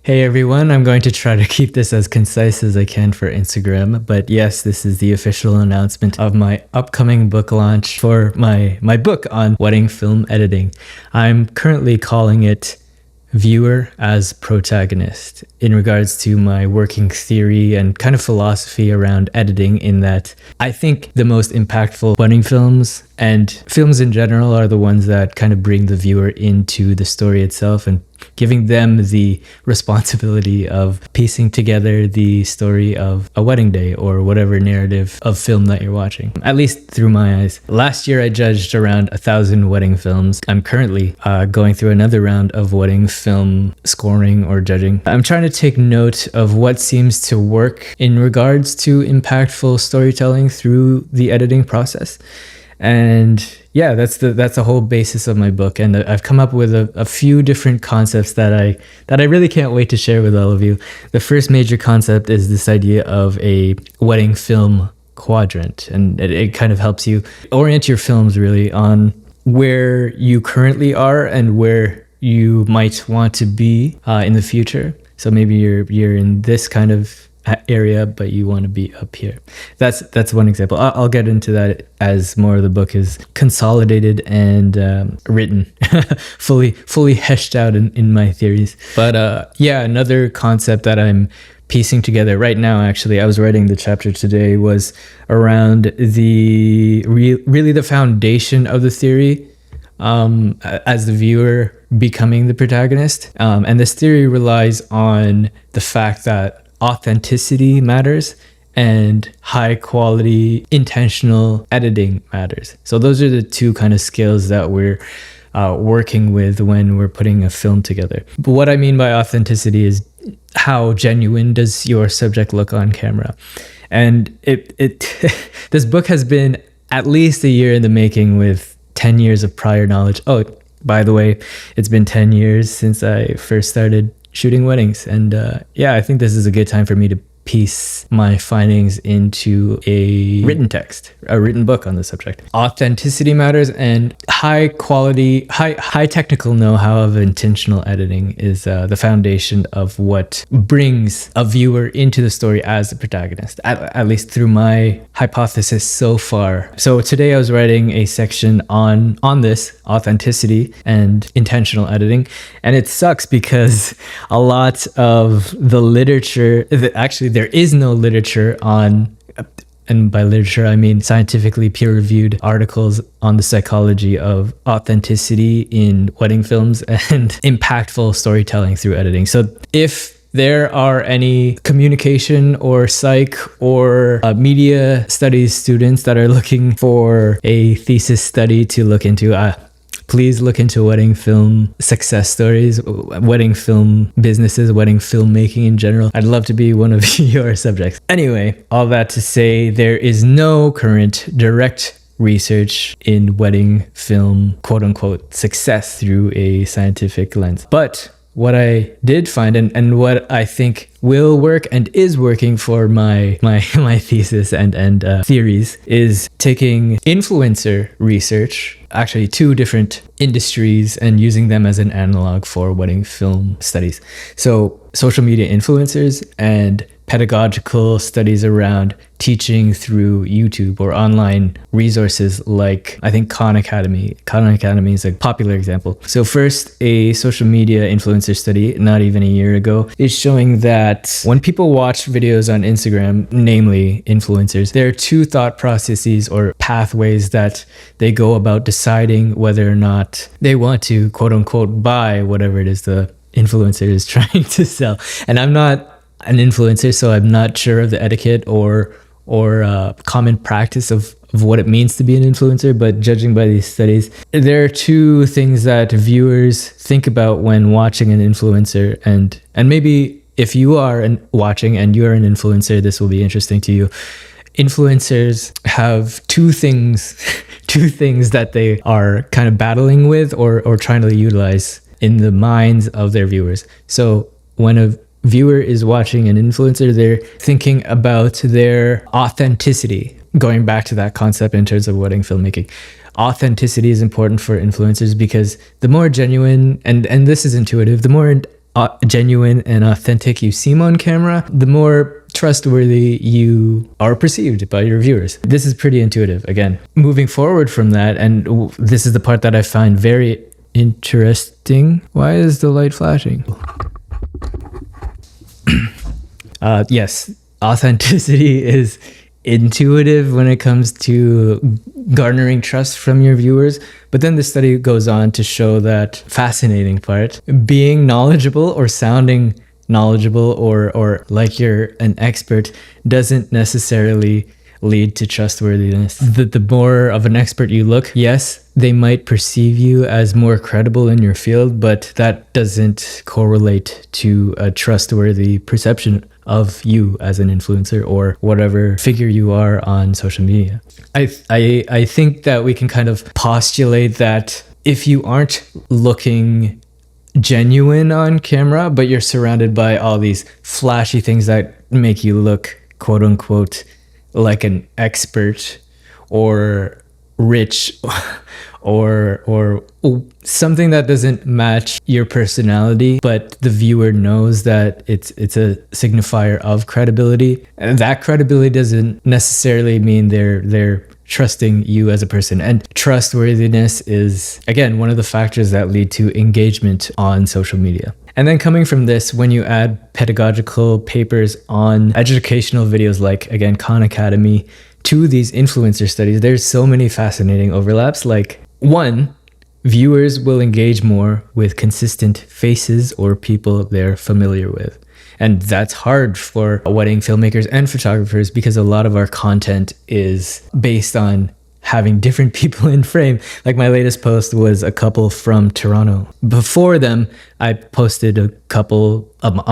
Hey everyone, I'm going to try to keep this as concise as I can for Instagram, but yes, this is the official announcement of my upcoming book launch for my book on wedding film editing. I'm currently calling it Viewer as Protagonist in regards to my working theory and kind of philosophy around editing, in that I think the most impactful wedding films and films in general are the ones that kind of bring the viewer into the story itself and giving them the responsibility of piecing together the story of a wedding day or whatever narrative of film that you're watching, at least through my eyes. Last year, I judged around 1,000 wedding films. I'm currently going through another round of wedding film scoring or judging. I'm trying to take note of what seems to work in regards to impactful storytelling through the editing process. And yeah, that's the whole basis of my book. And I've come up with a few different concepts that I really can't wait to share with all of you. The first major concept is this idea of a wedding film quadrant. And it kind of helps you orient your films really on where you currently are and where you might want to be in the future. So maybe you're in this kind of area, but you want to be up here. That's one example. I'll get into that as more of the book is consolidated and written, fully heshed out in my theories. But yeah, another concept that I'm piecing together right now, actually, I was writing the chapter today, was around really the foundation of the theory as the viewer becoming the protagonist. And this theory relies on the fact that authenticity matters and high quality intentional editing matters. So those are the two kind of skills that we're working with when we're putting a film together. But what I mean by authenticity is how genuine does your subject look on camera? And this book has been at least a year in the making with 10 years of prior knowledge. Oh, by the way, it's been 10 years since I first started shooting weddings. And yeah, I think this is a good time for me to piece my findings into a written text, a written book on the subject. Authenticity matters, and high quality, high technical know-how of intentional editing is the foundation of what brings a viewer into the story as the protagonist, at least through my hypothesis so far. So today I was writing a section on this authenticity and intentional editing, and it sucks because a lot of the literature, actually there is no literature on, and by literature I mean scientifically peer-reviewed articles on the psychology of authenticity in wedding films and impactful storytelling through editing. So if there are any communication or psych or media studies students that are looking for a thesis study to look into, please look into wedding film success stories, wedding film businesses, wedding filmmaking in general. I'd love to be one of your subjects. Anyway, all that to say, there is no current direct research in wedding film, quote unquote, success through a scientific lens. But what I did find, and what I think will work and is working for my thesis and theories, is taking influencer research, actually two different industries, and using them as an analog for wedding film studies. So social media influencers and pedagogical studies around teaching through YouTube or online resources like, I think, Khan Academy. Khan Academy is a popular example. So first, a social media influencer study, not even a year ago, is showing that when people watch videos on Instagram, namely influencers, there are two thought processes or pathways that they go about deciding whether or not they want to, quote unquote, buy whatever it is the influencer is trying to sell. And I'm not an influencer, so I'm not sure of the etiquette or common practice of what it means to be an influencer, but judging by these studies, there are two things that viewers think about when watching an influencer, and maybe if you are watching and you're an influencer, this will be interesting to you. Influencers have two things that they are kind of battling with or trying to utilize in the minds of their viewers. So when a viewer is watching an influencer, they're thinking about their authenticity. Going back to that concept in terms of wedding filmmaking, authenticity is important for influencers because the more genuine, and this is intuitive, the more genuine and authentic you seem on camera, the more trustworthy you are perceived by your viewers. This is pretty intuitive. Again, moving forward from that, and this is the part that I find very interesting. Why is the light flashing? Yes, authenticity is intuitive when it comes to garnering trust from your viewers. But then the study goes on to show that fascinating part, being knowledgeable or sounding knowledgeable or like you're an expert doesn't necessarily lead to trustworthiness. The more of an expert you look, yes, they might perceive you as more credible in your field, but that doesn't correlate to a trustworthy perception of you as an influencer or whatever figure you are on social media. I think that we can kind of postulate that if you aren't looking genuine on camera, but you're surrounded by all these flashy things that make you look, quote unquote, like an expert or rich or something that doesn't match your personality, but the viewer knows that it's a signifier of credibility. And that credibility doesn't necessarily mean they're trusting you as a person. And trustworthiness is, again, one of the factors that lead to engagement on social media. And then coming from this, when you add pedagogical papers on educational videos like, again, Khan Academy, to these influencer studies, there's so many fascinating overlaps. Like, one, viewers will engage more with consistent faces or people they're familiar with. And that's hard for wedding filmmakers and photographers because a lot of our content is based on having different people in frame. Like my latest post was a couple from Toronto. Before them, I posted a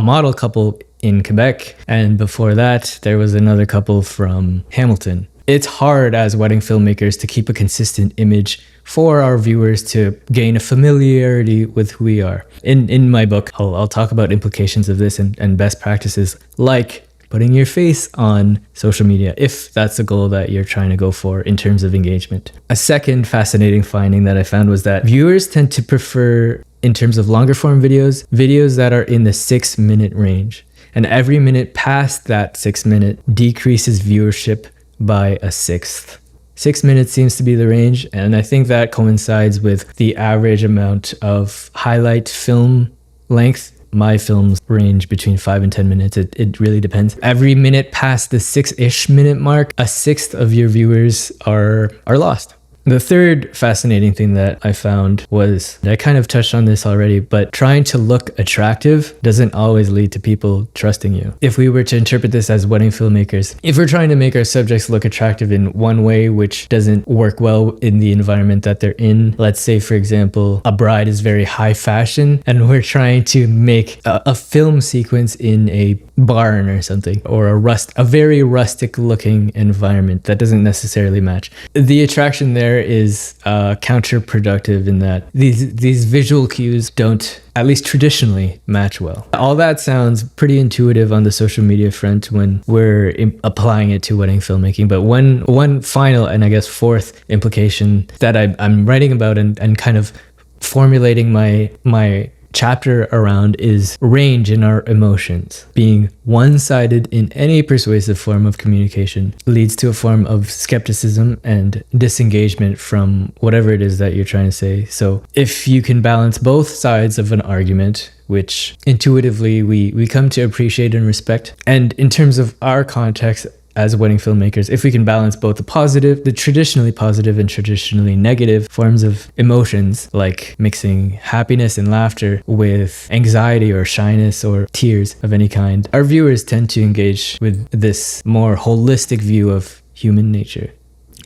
model couple in Quebec. And before that, there was another couple from Hamilton. It's hard as wedding filmmakers to keep a consistent image for our viewers to gain a familiarity with who we are. In my book, I'll talk about implications of this and best practices like putting your face on social media if that's the goal that you're trying to go for in terms of engagement. A second fascinating finding that I found was that viewers tend to prefer, in terms of longer form videos that are in the 6-minute range. And every minute past that 6-minute decreases viewership by a sixth. 6 minutes seems to be the range, and I think that coincides with the average amount of highlight film length. My films range between 5 and 10 minutes. It really depends. Every minute past the 6-ish minute mark, a sixth of your viewers are lost. The third fascinating thing that I found was, I kind of touched on this already, but trying to look attractive doesn't always lead to people trusting you. If we were to interpret this as wedding filmmakers, if we're trying to make our subjects look attractive in one way, which doesn't work well in the environment that they're in, let's say, for example, a bride is very high fashion and we're trying to make a film sequence in a barn or something, or a very rustic looking environment that doesn't necessarily match. The attraction there is counterproductive in that these visual cues don't, at least traditionally, match well. All that sounds pretty intuitive on the social media front when we're applying it to wedding filmmaking. But one final and I guess fourth implication that I'm writing about and kind of formulating my chapter around is range in our emotions. Being one-sided in any persuasive form of communication leads to a form of skepticism and disengagement from whatever it is that you're trying to say. So if you can balance both sides of an argument, which intuitively we come to appreciate and respect, and in terms of our context as wedding filmmakers, if we can balance both the traditionally positive and traditionally negative forms of emotions, like mixing happiness and laughter with anxiety or shyness or tears of any kind, our viewers tend to engage with this more holistic view of human nature.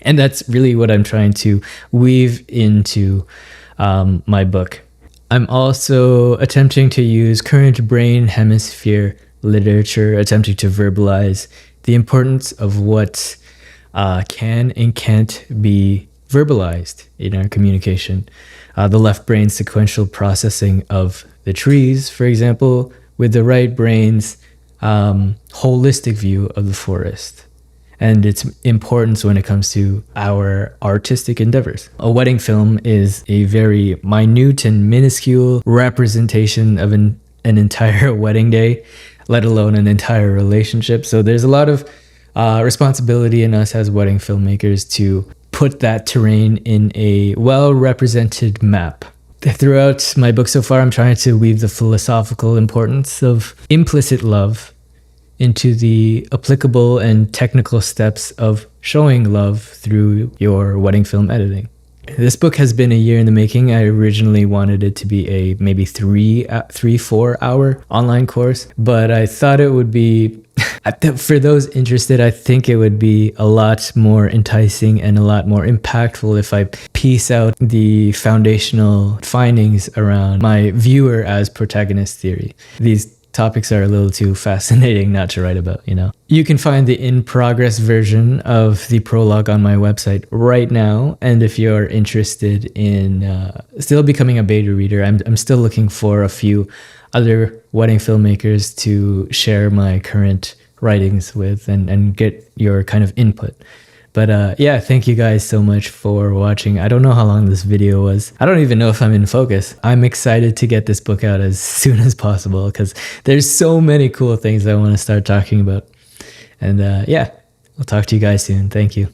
And that's really what I'm trying to weave into my book. I'm also attempting to use current brain hemisphere literature, attempting to verbalize the importance of what can and can't be verbalized in our communication. The left brain's sequential processing of the trees, for example, with the right brain's holistic view of the forest, and its importance when it comes to our artistic endeavors. A wedding film is a very minute and minuscule representation of an an entire wedding day, let alone an entire relationship. So there's a lot of responsibility in us as wedding filmmakers to put that terrain in a well-represented map. Throughout my book so far, I'm trying to weave the philosophical importance of implicit love into the applicable and technical steps of showing love through your wedding film editing. This book has been a year in the making. I originally wanted it to be a maybe 4 hour online course, but I thought it would be, for those interested, I think it would be a lot more enticing and a lot more impactful if I piece out the foundational findings around my viewer as protagonist theory. These topics are a little too fascinating not to write about, you know. You can find the in-progress version of the prologue on my website right now, and if you're interested in still becoming a beta reader, I'm still looking for a few other wedding filmmakers to share my current writings with and get your kind of input. But yeah, thank you guys so much for watching. I don't know how long this video was. I don't even know if I'm in focus. I'm excited to get this book out as soon as possible because there's so many cool things I want to start talking about. And yeah, I'll talk to you guys soon. Thank you.